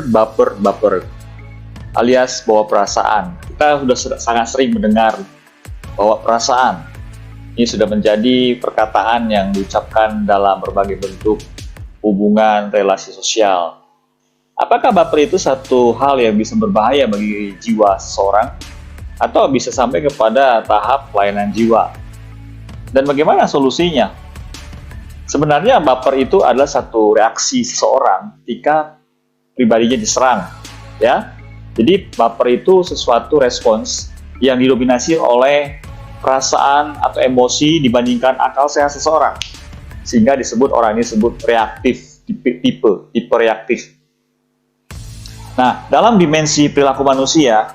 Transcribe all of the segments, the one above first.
baper alias bawa perasaan. Kita sudah sangat sering mendengar bawa perasaan. Ini sudah menjadi perkataan yang diucapkan dalam berbagai bentuk hubungan relasi sosial. Apakah baper itu satu hal yang bisa berbahaya bagi jiwa seseorang atau bisa sampai kepada tahap kelainan jiwa? Dan bagaimana solusinya? Sebenarnya baper itu adalah satu reaksi seseorang ketika pribadinya diserang, ya. Jadi baper itu sesuatu respons yang didominasi oleh perasaan atau emosi dibandingkan akal sehat seseorang, sehingga disebut orang ini disebut reaktif, tipe reaktif. Nah, dalam dimensi perilaku manusia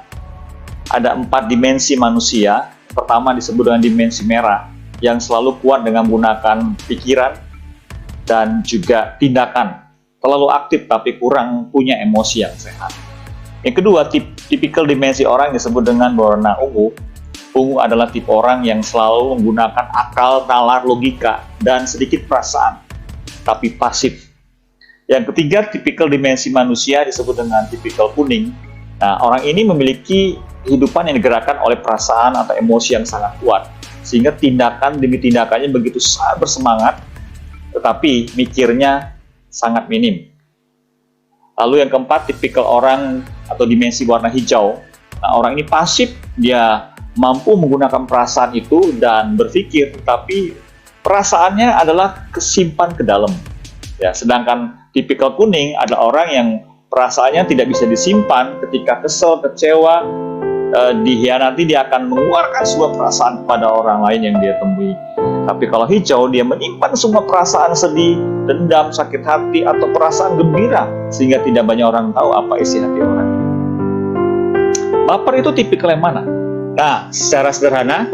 ada 4 dimensi manusia. Pertama disebut dengan dimensi merah, yang selalu kuat dengan menggunakan pikiran dan juga tindakan, terlalu aktif tapi kurang punya emosi yang sehat. Yang kedua, tipikal dimensi orang disebut dengan berwarna ungu. Ungu adalah tipe orang yang selalu menggunakan akal, nalar, logika, dan sedikit perasaan, tapi pasif. Yang ketiga, tipikal dimensi manusia disebut dengan tipikal kuning. Nah, orang ini memiliki kehidupan yang digerakkan oleh perasaan atau emosi yang sangat kuat, sehingga tindakan demi tindakannya begitu sangat bersemangat, tetapi mikirnya sangat minim. Lalu yang keempat, tipikal orang atau dimensi warna hijau. Nah, orang ini pasif, dia mampu menggunakan perasaan itu dan berpikir, tetapi perasaannya adalah kesimpan ke dalam. Ya, sedangkan tipikal kuning adalah orang yang perasaannya tidak bisa disimpan. Ketika kesel, kecewa, dikhianati, dia akan mengeluarkan sebuah perasaan kepada orang lain yang dia temui. Tapi kalau hijau, dia menyimpan semua perasaan sedih, dendam, sakit hati, atau perasaan gembira, sehingga tidak banyak orang tahu apa isi hati orang. Baper itu tipikal yang mana? Nah, secara sederhana,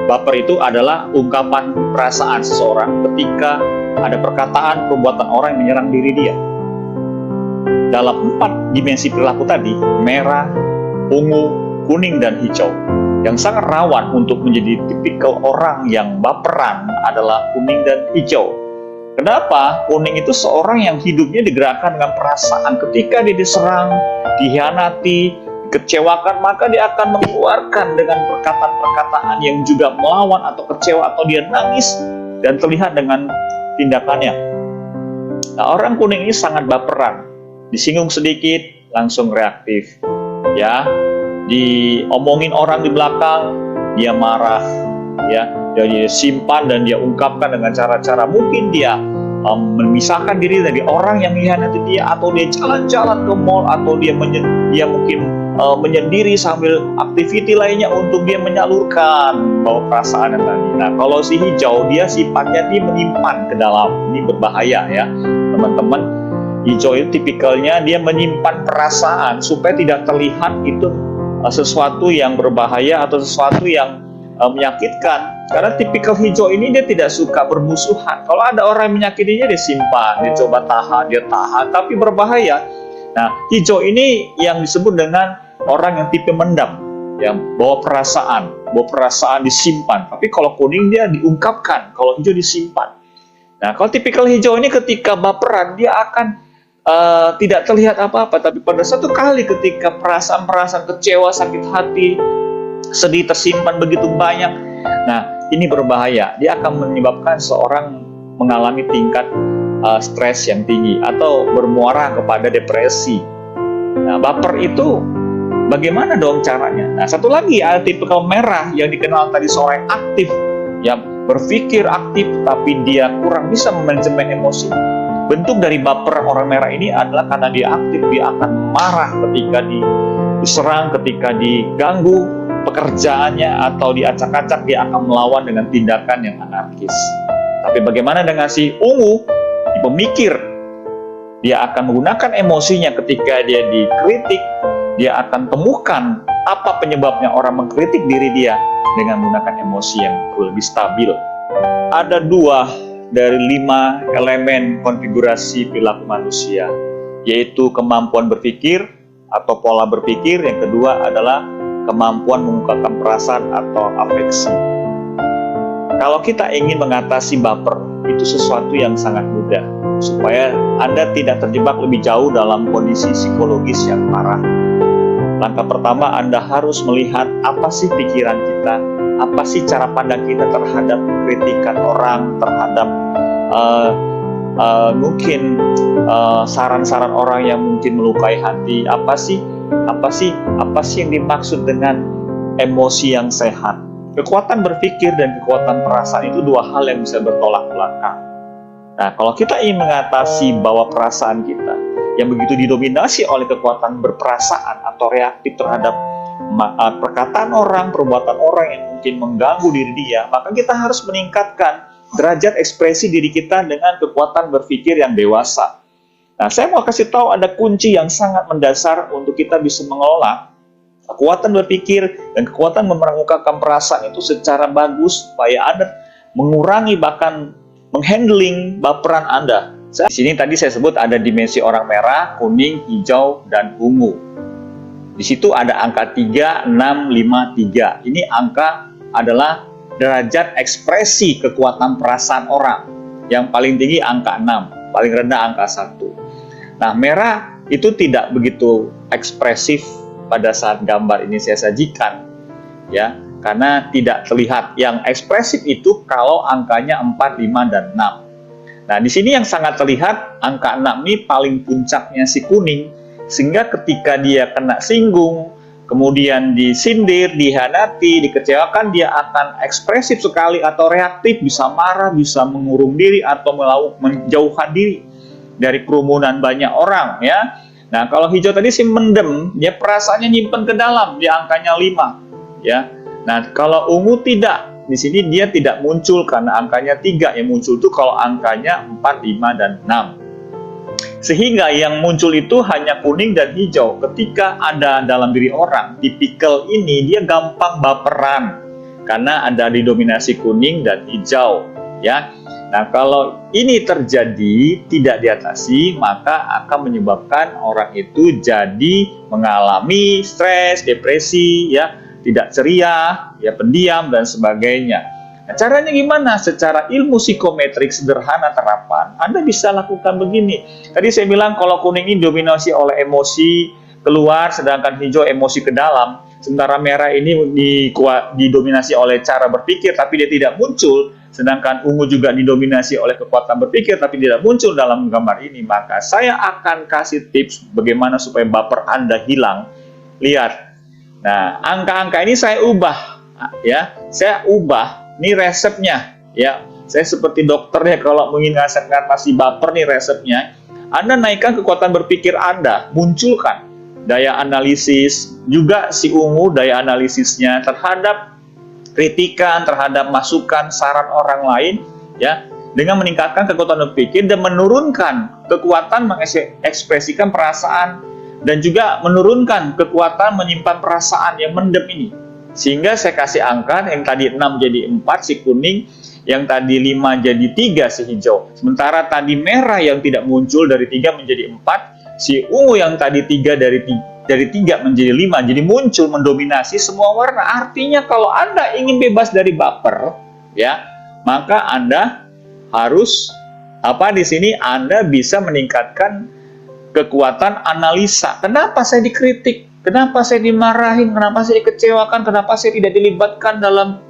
baper itu adalah ungkapan perasaan seseorang ketika ada perkataan, perbuatan orang yang menyerang diri dia. Dalam 4 dimensi perilaku tadi, merah, ungu, kuning, dan hijau, yang sangat rawan untuk menjadi tipikal orang yang baperan adalah kuning dan hijau. Kenapa? Kuning itu seorang yang hidupnya digerakkan dengan perasaan. Ketika dia diserang, dikhianati, dikecewakan, maka dia akan mengeluarkan dengan perkataan-perkataan yang juga melawan atau kecewa, atau dia nangis dan terlihat dengan tindakannya. Nah, orang kuning ini sangat baperan. Disinggung sedikit, langsung reaktif. Ya, diomongin orang di belakang, dia marah, ya, dia simpan dan dia ungkapkan dengan cara-cara mungkin dia memisahkan diri dari orang yang mengkhianati dia, atau dia jalan-jalan ke mall, atau dia mungkin menyendiri sambil aktiviti lainnya untuk dia menyalurkan bahwa perasaan yang tadi. Nah, kalau si hijau, dia sifatnya dia menyimpan ke dalam. Ini berbahaya, ya teman-teman. Hijau itu tipikalnya dia menyimpan perasaan supaya tidak terlihat itu sesuatu yang berbahaya atau sesuatu yang menyakitkan. Karena tipikal hijau ini dia tidak suka bermusuhan. Kalau ada orang yang menyakitinya, dia simpan, dia coba tahan, tapi berbahaya. Nah, hijau ini yang disebut dengan orang yang tipe mendam, yang bawa perasaan disimpan. Tapi kalau kuning dia diungkapkan, kalau hijau disimpan. Nah, kalau tipikal hijau ini ketika baperan, dia akan tidak terlihat apa-apa, tapi pada satu kali ketika perasaan-perasaan kecewa, sakit hati, sedih tersimpan begitu banyak, nah ini berbahaya. Dia akan menyebabkan seorang mengalami tingkat stres yang tinggi atau bermuara kepada depresi. Nah, baper itu bagaimana dong caranya? Nah, satu lagi ada tipikal merah yang dikenal tadi seorang aktif, yang berpikir aktif tapi dia kurang bisa memanajemen emosi. Bentuk dari baper orang merah ini adalah karena dia aktif, dia akan marah ketika diserang, ketika diganggu pekerjaannya atau diacak-acak, dia akan melawan dengan tindakan yang anarkis. Tapi bagaimana dengan si ungu, pemikir? Dia akan menggunakan emosinya ketika dia dikritik, dia akan temukan apa penyebabnya orang mengkritik diri dia dengan menggunakan emosi yang lebih stabil. Ada 2 dari 5 elemen konfigurasi perilaku manusia, yaitu kemampuan berpikir atau pola berpikir. Yang kedua adalah kemampuan mengungkapkan perasaan atau afeksi. Kalau kita ingin mengatasi baper, itu sesuatu yang sangat mudah, supaya Anda tidak terjebak lebih jauh dalam kondisi psikologis yang parah. Langkah pertama, Anda harus melihat apa sih pikiran kita, apa sih cara pandang kita terhadap kritikan orang, terhadap mungkin saran-saran orang yang mungkin melukai hati. Apa sih yang dimaksud dengan emosi yang sehat? Kekuatan berpikir dan kekuatan perasaan itu dua hal yang bisa bertolak belakang. Nah, kalau kita ingin mengatasi bahwa perasaan kita yang begitu didominasi oleh kekuatan berperasaan atau reaktif terhadap perkataan orang, perbuatan orang yang mungkin mengganggu diri dia, maka kita harus meningkatkan derajat ekspresi diri kita dengan kekuatan berpikir yang dewasa. Nah, saya mau kasih tahu ada kunci yang sangat mendasar untuk kita bisa mengelola kekuatan berpikir dan kekuatan memengaruhkan perasaan itu secara bagus, supaya Anda mengurangi bahkan menghandling baperan Anda. Di sini tadi saya sebut ada dimensi orang merah, kuning, hijau, dan ungu. Di situ ada angka 3, 6, 5, 3. Ini angka adalah derajat ekspresi kekuatan perasaan orang. Yang paling tinggi angka 6, paling rendah angka 1. Nah, merah itu tidak begitu ekspresif pada saat gambar ini saya sajikan, ya, karena tidak terlihat. Yang ekspresif itu kalau angkanya 4, 5, dan 6. Nah, di sini yang sangat terlihat angka 6 ini paling puncaknya si kuning, sehingga ketika dia kena singgung, kemudian disindir, dihianati, dikecewakan, dia akan ekspresif sekali atau reaktif, bisa marah, bisa mengurung diri atau menjauhkan diri dari kerumunan banyak orang, ya. Nah, kalau hijau tadi sih mendem, dia perasaannya nyimpen ke dalam, dia angkanya 5, ya. Nah, kalau ungu tidak, di sini dia tidak muncul karena angkanya 3, yang muncul itu kalau angkanya 4, 5, dan 6. Sehingga yang muncul itu hanya kuning dan hijau. Ketika ada dalam diri orang, tipikal ini dia gampang baperan karena ada didominasi kuning dan hijau, ya. Nah, kalau ini terjadi tidak diatasi, maka akan menyebabkan orang itu jadi mengalami stres, depresi, ya, tidak ceria, ya, pendiam dan sebagainya. Nah, caranya gimana? Secara ilmu psikometrik sederhana terapan, Anda bisa lakukan begini. Tadi saya bilang kalau kuning ini dominasi oleh emosi keluar, sedangkan hijau emosi ke dalam. Sementara merah ini didominasi oleh cara berpikir, tapi dia tidak muncul. Sedangkan ungu juga didominasi oleh kekuatan berpikir, tapi tidak muncul dalam gambar ini. Maka saya akan kasih tips bagaimana supaya baper Anda hilang. Lihat. Nah, angka-angka ini saya ubah, ya. Saya ubah. Ini resepnya, ya. Saya seperti dokternya kalau ingin ngatasi baper, nih resepnya. Anda naikkan kekuatan berpikir Anda, munculkan daya analisis, juga si ungu daya analisisnya terhadap kritikan, terhadap masukan, saran orang lain, ya, dengan meningkatkan kekuatan berpikir dan menurunkan kekuatan mengekspresikan perasaan dan juga menurunkan kekuatan menyimpan perasaan yang mendem ini. Sehingga saya kasih angka yang tadi 6 jadi 4 si kuning, yang tadi 5 jadi 3 si hijau. Sementara tadi merah yang tidak muncul dari 3 menjadi 4, si ungu yang tadi 3 dari 3 menjadi 5, jadi muncul mendominasi semua warna. Artinya kalau Anda ingin bebas dari baper, ya, maka Anda harus di sini Anda bisa meningkatkan kekuatan analisa. Kenapa saya dikritik? Kenapa saya dimarahin? Kenapa saya dikecewakan? Kenapa saya tidak dilibatkan dalam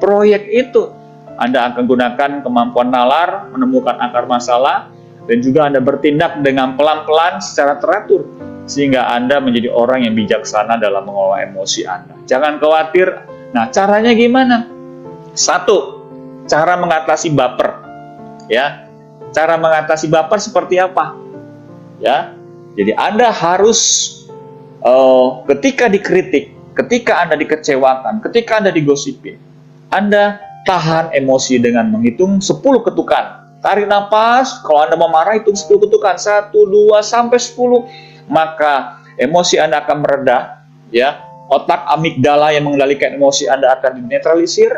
proyek itu? Anda akan gunakan kemampuan nalar, menemukan akar masalah, dan juga Anda bertindak dengan pelan-pelan secara teratur, sehingga Anda menjadi orang yang bijaksana dalam mengelola emosi Anda. Jangan khawatir. Nah, caranya gimana? 1, cara mengatasi baper. Ya, cara mengatasi baper seperti apa? Ya, jadi Anda harus ketika dikritik, ketika Anda dikecewakan, ketika Anda digosipin, Anda tahan emosi dengan menghitung 10 ketukan. Tarik nafas, kalau Anda mau marah hitung 10 ketukan, 1, 2, sampai 10. Maka emosi Anda akan mereda, ya. Otak amigdala yang mengendalikan emosi Anda akan dinetralisir.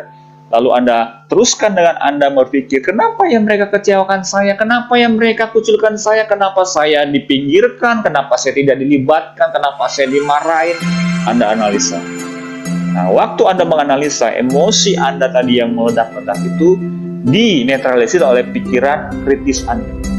Lalu Anda teruskan dengan Anda berpikir, kenapa yang mereka kecewakan saya? Kenapa yang mereka kucilkan saya? Kenapa saya dipinggirkan? Kenapa saya tidak dilibatkan? Kenapa saya dimarahin? Anda analisa. Nah, waktu Anda menganalisa emosi Anda tadi yang meledak-ledak itu, dinetralisir oleh pikiran kritis Anda.